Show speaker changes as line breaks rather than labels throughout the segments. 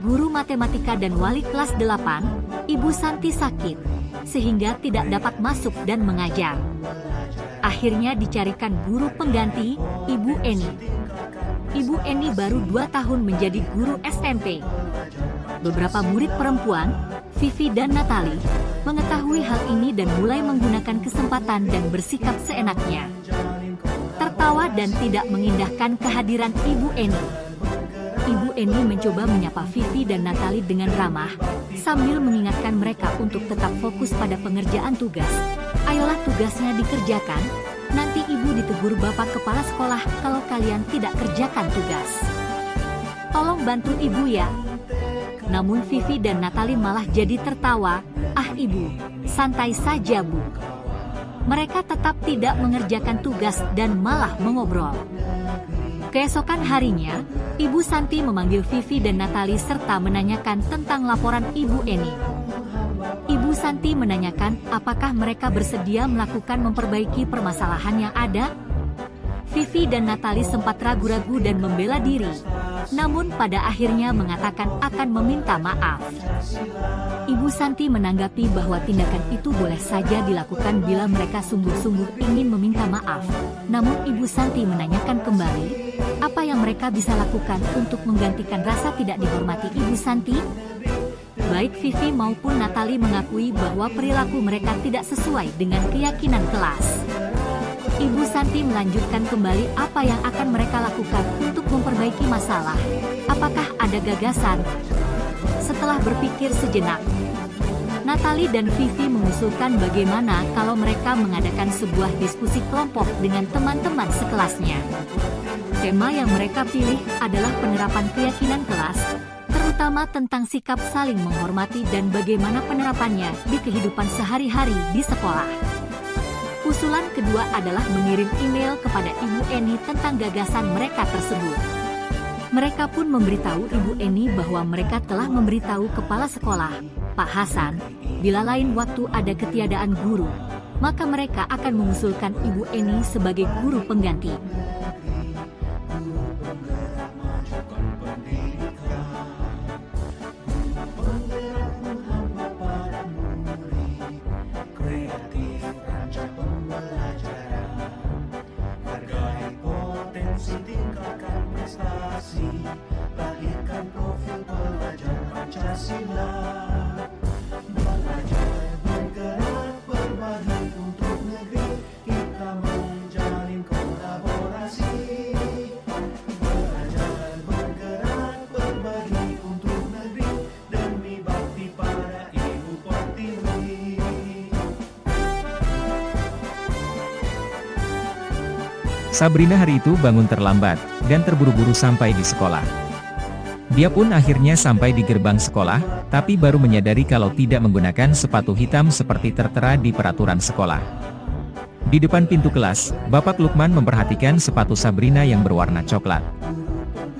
guru matematika dan wali kelas 8, Ibu Santi sakit, sehingga tidak dapat masuk dan mengajar. Akhirnya dicarikan guru pengganti, Ibu Eni. Ibu Eni baru 2 tahun menjadi guru SMP. Beberapa murid perempuan, Vivi dan Natali, mengetahui hal ini dan mulai menggunakan kesempatan dan bersikap seenaknya. Tertawa dan tidak mengindahkan kehadiran Ibu Eni. Ibu Eni mencoba menyapa Vivi dan Natali dengan ramah, sambil mengingatkan mereka untuk tetap fokus pada pengerjaan tugas. Ayolah tugasnya dikerjakan, nanti ibu ditegur bapak kepala sekolah kalau kalian tidak kerjakan tugas. Tolong bantu ibu ya. Namun Vivi dan Natali malah jadi tertawa, ah ibu, santai saja bu. Mereka tetap tidak mengerjakan tugas dan malah mengobrol. Keesokan harinya, Ibu Santi memanggil Vivi dan Natali serta menanyakan tentang laporan Ibu Eni. Ibu Santi menanyakan apakah mereka bersedia melakukan memperbaiki permasalahan yang ada. Vivi dan Natali sempat ragu-ragu dan membela diri, namun pada akhirnya mengatakan akan meminta maaf. Ibu Santi menanggapi bahwa tindakan itu boleh saja dilakukan bila mereka sungguh-sungguh ingin meminta maaf. Namun Ibu Santi menanyakan kembali, apa yang mereka bisa lakukan untuk menggantikan rasa tidak dihormati Ibu Santi? Baik Vivi maupun Natali mengakui bahwa perilaku mereka tidak sesuai dengan keyakinan kelas. Ibu Santi melanjutkan kembali apa yang akan mereka lakukan untuk memperbaiki masalah. Apakah ada gagasan? Setelah berpikir sejenak, Natali dan Vivi mengusulkan bagaimana kalau mereka mengadakan sebuah diskusi kelompok dengan teman-teman sekelasnya. Tema yang mereka pilih adalah penerapan keyakinan kelas, terutama tentang sikap saling menghormati dan bagaimana penerapannya di kehidupan sehari-hari di sekolah. Usulan kedua adalah mengirim email kepada Ibu Eni tentang gagasan mereka tersebut. Mereka pun memberitahu Ibu Eni bahwa mereka telah memberitahu kepala sekolah, Pak Hasan, bila lain waktu ada ketiadaan guru, maka mereka akan mengusulkan Ibu Eni sebagai guru pengganti.
Lahirkan profil pelajar Pancasila, belajar bergerak berbagi untuk negeri, kita menjalin kolaborasi. Belajar bergerak berbagi untuk negeri, demi bakti pada Ibu Pertiwi.
Sabrina hari itu bangun terlambat, dan terburu-buru sampai di sekolah. Dia pun akhirnya sampai di gerbang sekolah, tapi baru menyadari kalau tidak menggunakan sepatu hitam seperti tertera di peraturan sekolah. Di depan pintu kelas, Bapak Lukman memperhatikan sepatu Sabrina yang berwarna coklat.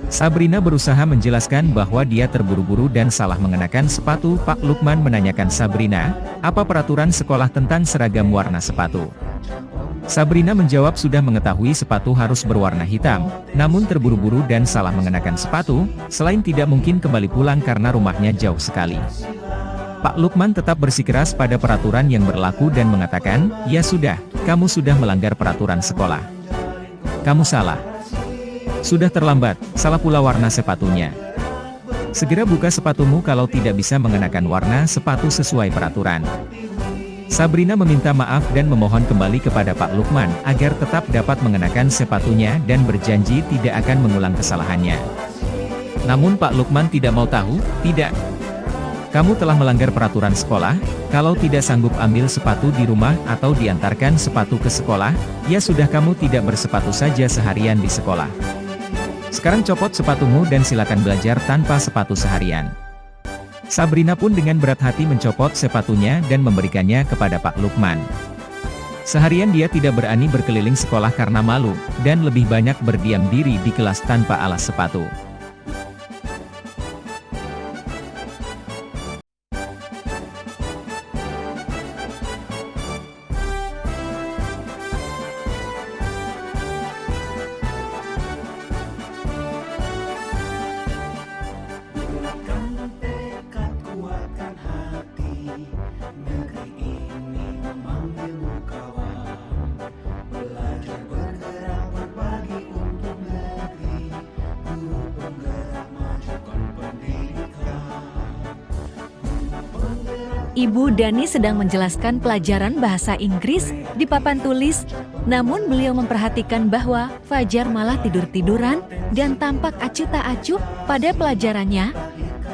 Sabrina berusaha menjelaskan bahwa dia terburu-buru dan salah mengenakan sepatu. Pak Lukman menanyakan Sabrina, apa peraturan sekolah tentang seragam warna sepatu? Sabrina menjawab sudah mengetahui sepatu harus berwarna hitam, namun terburu-buru dan salah mengenakan sepatu, selain tidak mungkin kembali pulang karena rumahnya jauh sekali. Pak Lukman tetap bersikeras pada peraturan yang berlaku dan mengatakan, ya sudah, kamu sudah melanggar peraturan sekolah. Kamu salah. Sudah terlambat, salah pula warna sepatunya. Segera buka sepatumu kalau tidak bisa mengenakan warna sepatu sesuai peraturan. Sabrina meminta maaf dan memohon kembali kepada Pak Lukman agar tetap dapat mengenakan sepatunya dan berjanji tidak akan mengulang kesalahannya. Namun Pak Lukman tidak mau tahu, tidak. Kamu telah melanggar peraturan sekolah, kalau tidak sanggup ambil sepatu di rumah atau diantarkan sepatu ke sekolah, ya sudah kamu tidak bersepatu saja seharian di sekolah. Sekarang copot sepatumu dan silakan belajar tanpa sepatu seharian. Sabrina pun dengan berat hati mencopot sepatunya dan memberikannya kepada Pak Lukman. Seharian dia tidak berani berkeliling sekolah karena malu, dan lebih banyak berdiam diri di kelas tanpa alas sepatu.
Ibu Dani sedang menjelaskan pelajaran bahasa Inggris di papan tulis, namun beliau memperhatikan bahwa Fajar malah tidur-tiduran dan tampak acuh tak acuh pada pelajarannya.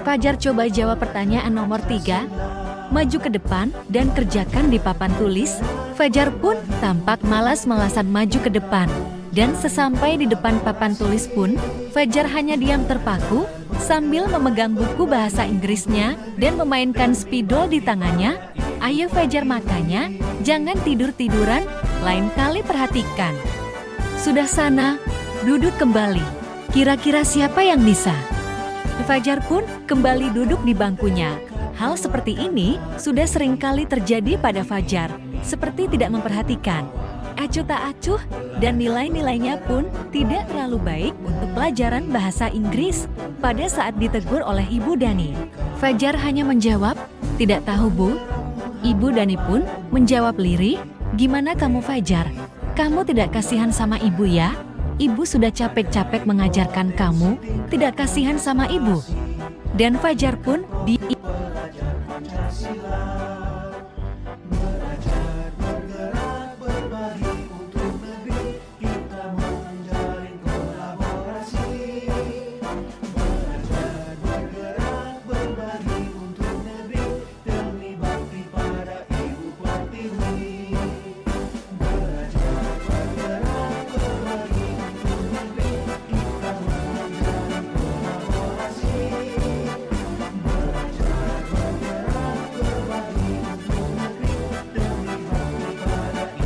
Fajar coba jawab pertanyaan nomor 3, maju ke depan dan kerjakan di papan tulis. Fajar pun tampak malas-malasan maju ke depan. Dan sesampai di depan papan tulis pun, Fajar hanya diam terpaku sambil memegang buku bahasa Inggrisnya dan memainkan spidol di tangannya. Ayo Fajar, makanya jangan tidur-tiduran, lain kali perhatikan. Sudah sana, duduk kembali. Kira-kira siapa yang bisa? Fajar pun kembali duduk di bangkunya. Hal seperti ini sudah sering kali terjadi pada Fajar, seperti tidak memperhatikan. Acuh tak acuh dan nilai-nilainya pun tidak terlalu baik untuk pelajaran bahasa Inggris pada saat ditegur oleh Ibu Dani. Fajar hanya menjawab, "Tidak tahu, Bu." Ibu Dani pun menjawab lirih, "Gimana kamu Fajar? Kamu tidak kasihan sama ibu ya? Ibu sudah capek-capek mengajarkan kamu, tidak kasihan sama ibu." Dan Fajar pun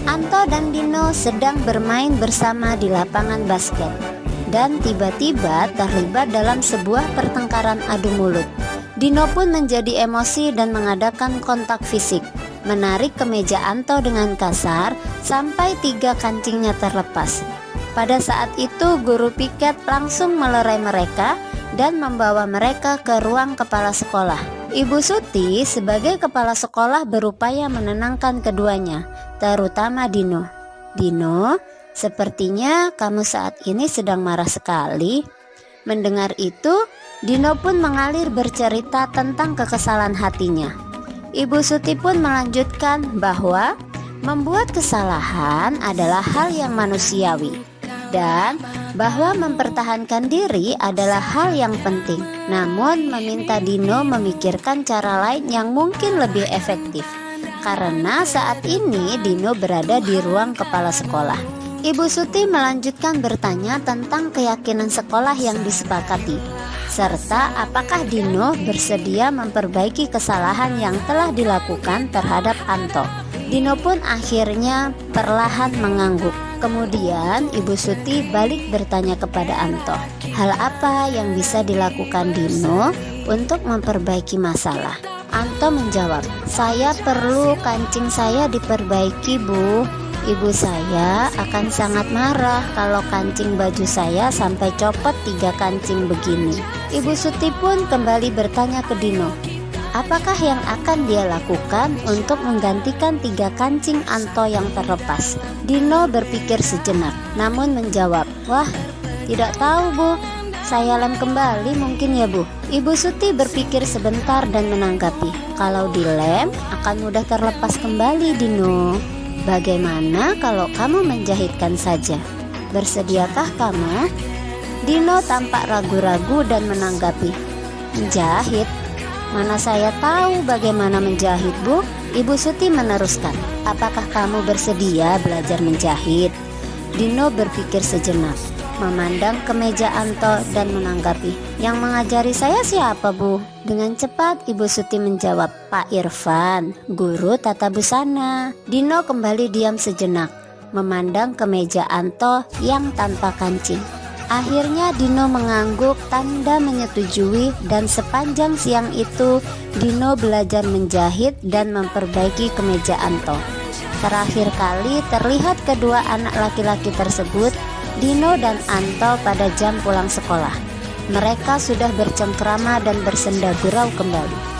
Anto dan Dino sedang bermain bersama di lapangan basket dan tiba-tiba terlibat dalam sebuah pertengkaran adu mulut. Dino pun menjadi emosi dan mengadakan kontak fisik, menarik kemeja Anto dengan kasar sampai 3 kancingnya terlepas. Pada saat itu guru piket langsung melerai mereka dan membawa mereka ke ruang kepala sekolah. Ibu Suti sebagai kepala sekolah berupaya menenangkan keduanya, terutama Dino. "Dino, sepertinya kamu saat ini sedang marah sekali." Mendengar itu, Dino pun mengalir bercerita tentang kekesalan hatinya. Ibu Suti pun melanjutkan bahwa membuat kesalahan adalah hal yang manusiawi dan bahwa mempertahankan diri adalah hal yang penting. Namun meminta Dino memikirkan cara lain yang mungkin lebih efektif, karena saat ini Dino berada di ruang kepala sekolah. Ibu Suti melanjutkan bertanya tentang keyakinan sekolah yang disepakati, serta apakah Dino bersedia memperbaiki kesalahan yang telah dilakukan terhadap Anto. Dino pun akhirnya perlahan mengangguk. Kemudian Ibu Suti balik bertanya kepada Anto, hal apa yang bisa dilakukan Dino untuk memperbaiki masalah? Anto menjawab, "Saya perlu kancing saya diperbaiki, Bu. Ibu saya akan sangat marah kalau kancing baju saya sampai copot 3 kancing begini." Ibu Suti pun kembali bertanya ke Dino, apakah yang akan dia lakukan untuk menggantikan 3 kancing Anto yang terlepas? Dino berpikir sejenak, namun menjawab, "Wah, tidak tahu, Bu. Saya lem kembali mungkin ya, Bu." Ibu Suti berpikir sebentar dan menanggapi, "Kalau dilem akan mudah terlepas kembali, Dino. Bagaimana kalau kamu menjahitkan saja? Bersediakah kamu?" Dino tampak ragu-ragu dan menanggapi, "Menjahit? Mana saya tahu bagaimana menjahit, Bu." Ibu Suti meneruskan, "Apakah kamu bersedia belajar menjahit?" Dino berpikir sejenak, memandang ke meja Anto dan menanggapi, "Yang mengajari saya siapa, Bu?" Dengan cepat Ibu Suti menjawab, "Pak Irfan, guru tata busana." Dino kembali diam sejenak, memandang ke meja Anto yang tanpa kancing. Akhirnya Dino mengangguk tanda menyetujui dan sepanjang siang itu Dino belajar menjahit dan memperbaiki kemeja Anto. Terakhir kali terlihat kedua anak laki-laki tersebut, Dino dan Anto, pada jam pulang sekolah. Mereka sudah bercengkrama dan bersenda gurau kembali.